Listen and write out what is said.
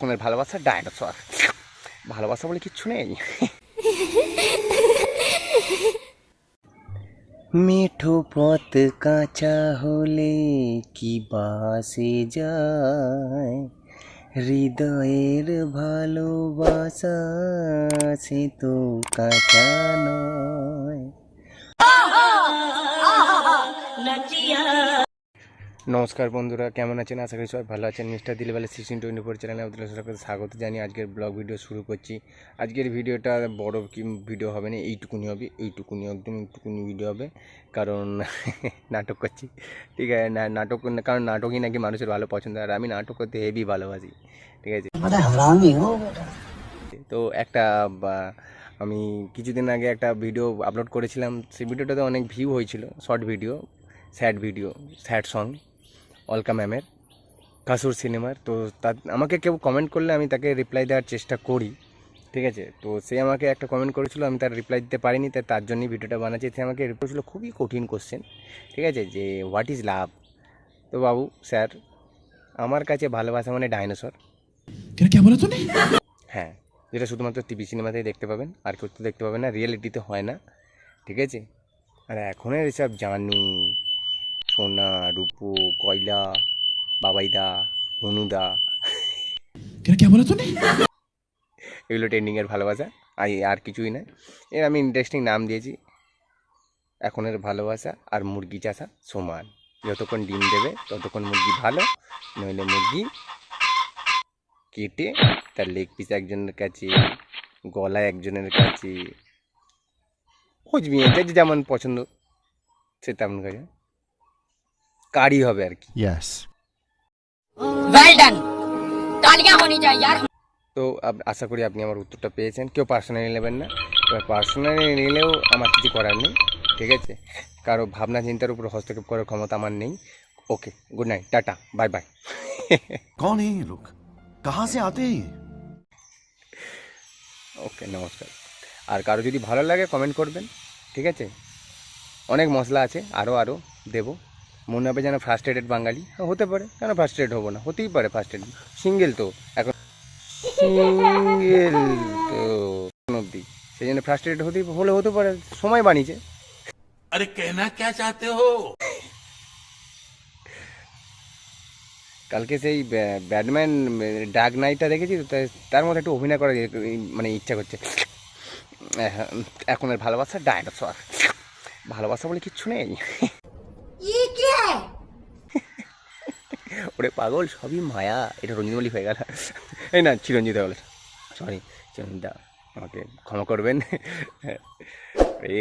এখনের ভালোবাসা ডাইনোসর, ভালোবাসা বলে কিচ্ছু নেই। মিঠো পথ কাঁচা হলে কি বাসে যায়, হৃদয়ের ভালোবাসা সে তো কাঁচা নয়। নমস্কার বন্ধুরা, কেমন আছেন? আশা করি সবাই ভালো আছেন। মিস্টার দিলওয়ালে 1624 চ্যানেলে আপনাদের সবাইকে স্বাগত জানিয়ে আজকের ব্লগ ভিডিও শুরু করছি। আজকের ভিডিওটা বড় কি ভিডিও হবে না, এইটুকুনি হবে, এইটুকুনি একদম এইটুকুনি ভিডিও হবে। কারণ নাটক করছি, ঠিক আছে? নাটক, কারণ নাটকই নাকি মানুষের ভালো পছন্দ, আর আমি নাটক করতে হেভি ভালোবাসি, ঠিক আছে? তো একটা আমি কিছুদিন আগে একটা ভিডিও আপলোড করেছিলাম, সেই ভিডিওটাতে অনেক ভিউ হয়েছিল। Short video, sad song Alka ম্যামের কাসুর সিনেমার। তো আমাকে কেউ কমেন্ট করলে আমি তাকে রিপ্লাই দেওয়ার চেষ্টা করি, ঠিক আছে? তো সে আমাকে একটা কমেন্ট করেছিল, আমি তার রিপ্লাই দিতে পারিনি, তার জন্যই ভিডিওটা বানাচ্ছি। সে আমাকে রিপ্লাই ছিল খুবই কঠিন কোশ্চেন, ঠিক আছে, যে হোয়াট ইজ লাভ। তো বাবু স্যার, আমার কাছে ভালোবাসা মানে ডাইনোসর। হ্যাঁ, যেটা শুধুমাত্র টিভি সিনেমাতেই দেখতে পাবেন, আর কেউ তো দেখতে পাবেন না, রিয়েলিটিতে হয় না, ঠিক আছে? আর এখনের এসব জানি সোনা, রূপো, কয়লা, বাবাইদা, হনুদা, এগুলো ট্রেন্ডিংয়ের ভালোবাসা, আর কিছুই না। এর আমি ইন্টারেস্টিং নাম দিয়েছি, এখনের ভালোবাসা আর মুরগি চাষা সমান। যতক্ষণ ডিম দেবে ততক্ষণ মুরগি ভালো, নইলে মুরগি কেটে তার লেগ পিস একজনের কাছে, গলা একজনের কাছে, খুঁজবি যে যেমন পছন্দ সে তেমন কাছে কারি হবে আর কি। তো আশা করি আপনি আমার উত্তরটা পেয়েছেন। কেউ পার্সোনালি নেবেন না, এবার পার্সোনালি নিলেও আমার কিছু করার নেই, ঠিক আছে? কারো ভাবনা চিন্তার উপর হস্তক্ষেপ করার ক্ষমতা আমার নেই। Okay, good night, tata, bye bye. कौन है ये लोग, कहाँ से आते हैं ये? ওকে, নমস্কার। আর কারো যদি ভালো লাগে কমেন্ট করবেন, ঠিক আছে? অনেক মশলা আছে, আরও দেবো। মনে হবে যেন ফ্রাস্ট্রেটেড বাঙালি, হতে পারে, কেন ফ্রাস্ট্রেট হবো না, হতেই পারে ফ্রাস্ট্রেট। সিঙ্গেল তো এখন, সিঙ্গেল তো অব্দি, সেই জন্য ফ্রাস্ট্রেটেড হতে পারে, সময় বানিয়েছে। अरे कहना क्या चाहते हो? কালকে সেই ব্যাটম্যান ডার্ক নাইটটা দেখেছি তো, তার মধ্যে একটু অভিনয় করার মানে ইচ্ছা করছে। এখনের ভালোবাসা ডাইনোসর, ভালোবাসা বলে কিচ্ছু নেই। ওরে পাগল, সবই মায়া। এটা রঞ্জিত মল্লিক হয়ে গেল, এই না চিরঞ্জিত হলে, সরি চিরঞ্জিতা, আমাকে ক্ষমা করবেন। এ